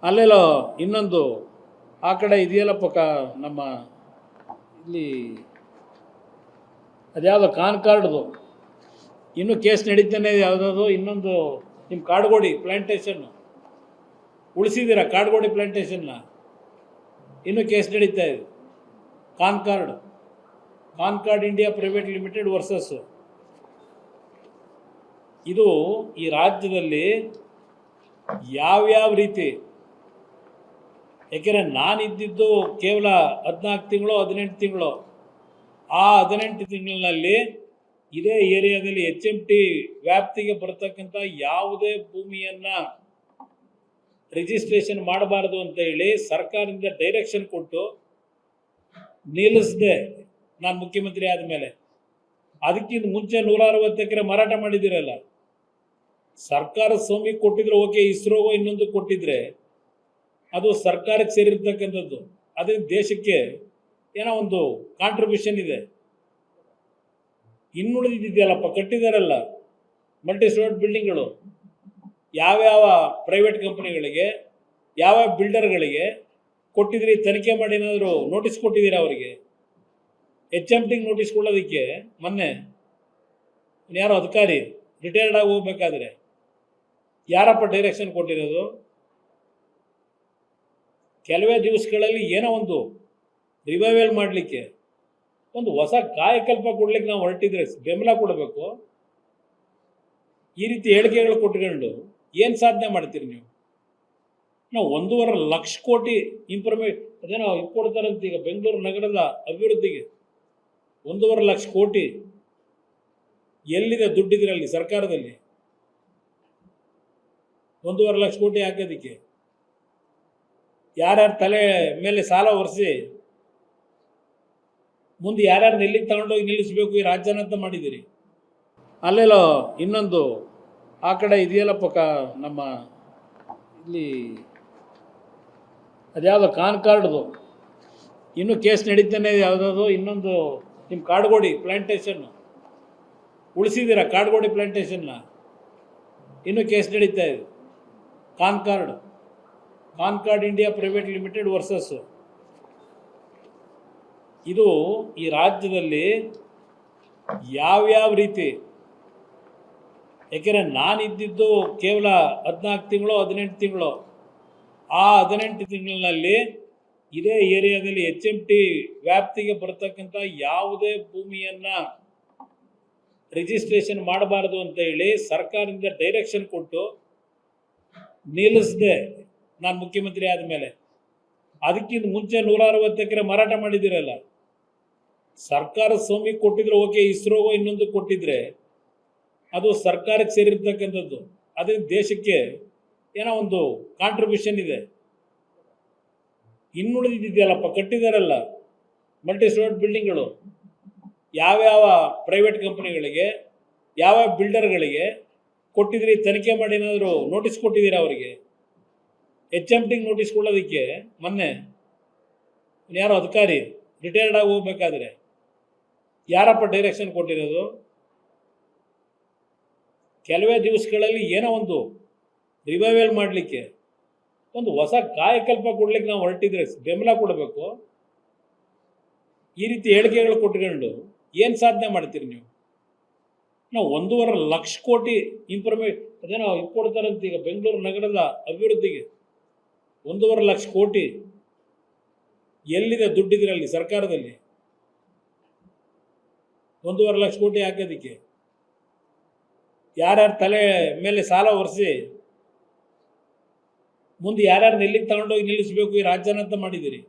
ಅಲ್ಲೆಲ್ಲೋ ಇನ್ನೊಂದು ಆ ಕಡೆ ಇದೆಯಲ್ಲಪ್ಪ ನಮ್ಮ ಇಲ್ಲಿ ಅದ್ಯಾವುದೋ ಕಾರ್ಡ್ದು ಇನ್ನೂ ಕೇಸ್ ನಡೀತಾನೆ ಯಾವುದಾದ್ರು ಇನ್ನೊಂದು ನಿಮ್ಮ ಕಾಡುಗೋಡಿ ಪ್ಲಾಂಟೇಶನ್ನು ಉಳಿಸಿದ್ದೀರಾ? ಕಾಡುಗೋಡಿ ಪ್ಲಾಂಟೇಶನ್ನ ಇನ್ನೂ ಕೇಸ್ ನಡೀತಾ ಇದೆ. Concord India private limited versus ಇದು ಈ ರಾಜ್ಯದಲ್ಲಿ ಯಾವ್ಯಾವ ರೀತಿ, ಯಾಕೆಂದರೆ ನಾನಿದ್ದಿದ್ದು ಕೇವಲ 14 ತಿಂಗಳು 18 ತಿಂಗಳು. ಆ 18 ತಿಂಗಳಿನಲ್ಲಿ ಇದೇ ಏರಿಯಾದಲ್ಲಿ HMT ವ್ಯಾಪ್ತಿಗೆ ಬರ್ತಕ್ಕಂಥ ಯಾವುದೇ ಭೂಮಿಯನ್ನು ರಿಜಿಸ್ಟ್ರೇಷನ್ ಮಾಡಬಾರ್ದು ಅಂತ ಹೇಳಿ ಸರ್ಕಾರದಿಂದ ಡೈರೆಕ್ಷನ್ ಕೊಟ್ಟು ನಿಲ್ಲಿಸದೆ ನಾನು ಮುಖ್ಯಮಂತ್ರಿ ಆದಮೇಲೆ, ಅದಕ್ಕಿಂತ ಮುಂಚೆ 160 ಎಕರೆ ಮಾರಾಟ ಮಾಡಿದ್ದೀರಲ್ಲ. ಸರ್ಕಾರ ಸ್ವಾಮಿಗೆ ಕೊಟ್ಟಿದ್ರೆ ಓಕೆ, ಇಸ್ರೋಗೋ ಇನ್ನೊಂದು ಕೊಟ್ಟಿದ್ರೆ ಅದು ಸರ್ಕಾರಕ್ಕೆ ಸೇರಿರ್ತಕ್ಕಂಥದ್ದು. ಅದರಿಂದ ದೇಶಕ್ಕೆ ಏನೋ ಒಂದು ಕಾಂಟ್ರಿಬ್ಯೂಷನ್ ಇದೆ. ಇನ್ನುಳಿದಿದೆಯಲ್ಲಪ್ಪ, ಕಟ್ಟಿದಾರಲ್ಲ ಮಲ್ಟಿ ಸ್ಟೋರೇಜ್ ಬಿಲ್ಡಿಂಗ್ಗಳು, ಯಾವ್ಯಾವ ಪ್ರೈವೇಟ್ ಕಂಪ್ನಿಗಳಿಗೆ, ಯಾವ್ಯಾವ ಬಿಲ್ಡರ್ಗಳಿಗೆ ಕೊಟ್ಟಿದ್ರಿ? ತನಿಖೆ ಮಾಡಿ ಏನಾದರೂ ನೋಟಿಸ್ ಕೊಟ್ಟಿದ್ದೀರಾ ಅವರಿಗೆ? HMTಗೆ ನೋಟಿಸ್ ಕೊಡೋದಕ್ಕೆ ಮೊನ್ನೆ ಯಾರೋ ಅಧಿಕಾರಿ ರಿಟೈರ್ಡ್ ಆಗಿ ಹೋಗ್ಬೇಕಾದ್ರೆ ಯಾರಪ್ಪ ಡೈರೆಕ್ಷನ್ ಕೊಟ್ಟಿರೋದು? ಕೆಲವೇ ದಿವಸಗಳಲ್ಲಿ ಏನೋ ಒಂದು ರಿವೈವಲ್ ಮಾಡಲಿಕ್ಕೆ, ಒಂದು ಹೊಸ ಕಾಯಕಲ್ಪ ಕೊಡ್ಲಿಕ್ಕೆ ನಾವು ಹೊರಟಿದ್ರೆ ಬೆಂಬಲ ಕೊಡಬೇಕು. ಈ ರೀತಿ ಹೇಳಿಕೆಗಳು ಕೊಟ್ಕೊಂಡು ಏನು ಸಾಧನೆ ಮಾಡ್ತೀರಿ ನೀವು? ನಾವು 1.5 ಲಕ್ಷ ಕೋಟಿ ಅದೇನೋ ಕೊಡ್ತಾರಂತ ಈಗ ಬೆಂಗಳೂರು ನಗರದ ಅಭಿವೃದ್ಧಿಗೆ 1.5 ಲಕ್ಷ ಕೋಟಿ ಎಲ್ಲಿದೆ ದುಡ್ಡಿದ್ರಲ್ಲಿ ಸರ್ಕಾರದಲ್ಲಿ? 1.5 ಲಕ್ಷ ಕೋಟಿ ಹಾಕೋದಕ್ಕೆ ಯಾರ್ಯಾರ ತಲೆ ಮೇಲೆ ಸಾಲ ಹೊರಿಸಿ ಮುಂದೆ ಯಾರ್ಯಾರು ಎಲ್ಲಿಗೆ ತಗೊಂಡೋಗಿ ನಿಲ್ಲಿಸಬೇಕು ಈ ರಾಜ್ಯನ ಅಂತ ಮಾಡಿದ್ದೀರಿ. ಅಲ್ಲೆಲ್ಲೋ ಇನ್ನೊಂದು ಆ ಕಡೆ ಇದೆಯಲ್ಲಪ್ಪ ನಮ್ಮ ಇಲ್ಲಿ ಅದ್ಯಾವುದೋ ಕಾರ್ಡ್ದು ಇನ್ನೂ ಕೇಸ್ ನಡೀತಾನೆ ಯಾವುದಾದ್ರು ಇನ್ನೊಂದು ನಿಮ್ಮ ಕಾಡುಗೋಡಿ ಪ್ಲಾಂಟೇಶನ್ನು ಉಳಿಸಿದ್ದೀರಾ? ಕಾಡುಗೋಡಿ ಪ್ಲಾಂಟೇಶನ್ನ ಇನ್ನೂ ಕೇಸ್ ನಡೀತಾ ಇದೆ. Concord India private limited versus ಇದು ಈ ರಾಜ್ಯದಲ್ಲಿ ಯಾವ್ಯಾವ ರೀತಿ, ಯಾಕೆಂದರೆ ನಾನಿದ್ದಿದ್ದು ಕೇವಲ 14 ತಿಂಗಳು 18 ತಿಂಗಳು. ಆ 18 ತಿಂಗಳಿನಲ್ಲಿ ಇದೇ ಏರಿಯಾದಲ್ಲಿ HMT ವ್ಯಾಪ್ತಿಗೆ ಬರ್ತಕ್ಕಂಥ ಯಾವುದೇ ಭೂಮಿಯನ್ನು ರಿಜಿಸ್ಟ್ರೇಷನ್ ಮಾಡಬಾರ್ದು ಅಂತ ಹೇಳಿ ಸರ್ಕಾರದಿಂದ ಡೈರೆಕ್ಷನ್ ಕೊಟ್ಟು ನಿಲ್ಲಿಸದೆ ನಾನು ಮುಖ್ಯಮಂತ್ರಿ ಆದಮೇಲೆ, ಅದಕ್ಕಿಂತ ಮುಂಚೆ 160 ಎಕರೆ ಮಾರಾಟ ಮಾಡಿದ್ದೀರಲ್ಲ. ಸರ್ಕಾರ ಸ್ವಾಮಿಗೆ ಕೊಟ್ಟಿದ್ರೆ ಓಕೆ, ಇಸ್ರೋಗೋ ಇನ್ನೊಂದು ಕೊಟ್ಟಿದ್ರೆ ಅದು ಸರ್ಕಾರಕ್ಕೆ ಸೇರಿರ್ತಕ್ಕಂಥದ್ದು. ಅದರಿಂದ ದೇಶಕ್ಕೆ ಏನೋ ಒಂದು ಕಾಂಟ್ರಿಬ್ಯೂಷನ್ ಇದೆ. ಇನ್ನುಳಿದಿದೆಯಲ್ಲಪ್ಪ, ಕಟ್ಟಿದಾರಲ್ಲ ಮಲ್ಟಿ ಸ್ಟೋರೇಜ್ ಬಿಲ್ಡಿಂಗ್ಗಳು, ಯಾವ್ಯಾವ ಪ್ರೈವೇಟ್ ಕಂಪ್ನಿಗಳಿಗೆ, ಯಾವ್ಯಾವ ಬಿಲ್ಡರ್ಗಳಿಗೆ ಕೊಟ್ಟಿದ್ರಿ? ತನಿಖೆ ಮಾಡಿ ಏನಾದರೂ ನೋಟಿಸ್ ಕೊಟ್ಟಿದ್ದೀರಾ ಅವರಿಗೆ? HMTಗೆ ನೋಟಿಸ್ ಕೊಡೋದಕ್ಕೆ ಮೊನ್ನೆ ಯಾರೋ ಅಧಿಕಾರಿ ರಿಟೈರ್ಡ್ ಆಗಿ ಹೋಗ್ಬೇಕಾದ್ರೆ ಯಾರಪ್ಪ ಡೈರೆಕ್ಷನ್ ಕೊಟ್ಟಿರೋದು? ಕೆಲವೇ ದಿವಸಗಳಲ್ಲಿ ಏನೋ ಒಂದು ರಿವೈವಲ್ ಮಾಡಲಿಕ್ಕೆ, ಒಂದು ಹೊಸ ಕಾಯಕಲ್ಪ ಕೊಡ್ಲಿಕ್ಕೆ ನಾವು ಹೊರಟಿದ್ರೆ ಬೆಂಬಲ ಕೊಡಬೇಕು. ಈ ರೀತಿ ಹೇಳಿಕೆಗಳು ಕೊಟ್ಕೊಂಡು ಏನು ಸಾಧನೆ ಮಾಡ್ತೀರಿ ನೀವು? ನಾವು 1.5 ಲಕ್ಷ ಕೋಟಿ ಅದೇನೋ ಕೊಡ್ತಾರಂತ ಈಗ ಬೆಂಗಳೂರು ನಗರದ ಅಭಿವೃದ್ಧಿಗೆ 1.5 ಲಕ್ಷ ಕೋಟಿ ಎಲ್ಲಿದೆ ದುಡ್ಡಿದ್ರಲ್ಲಿ ಸರ್ಕಾರದಲ್ಲಿ? 1.5 ಲಕ್ಷ ಕೋಟಿ ಹಾಕೋದಕ್ಕೆ ಯಾರ್ಯಾರ ತಲೆ ಮೇಲೆ ಸಾಲ ಹೊರಿಸಿ ಮುಂದೆ ಯಾರ್ಯಾರು ಎಲ್ಲಿಗೆ ತಗೊಂಡೋಗಿ ನಿಲ್ಲಿಸಬೇಕು ಈ ರಾಜ್ಯನ ಅಂತ ಮಾಡಿದ್ದೀರಿ.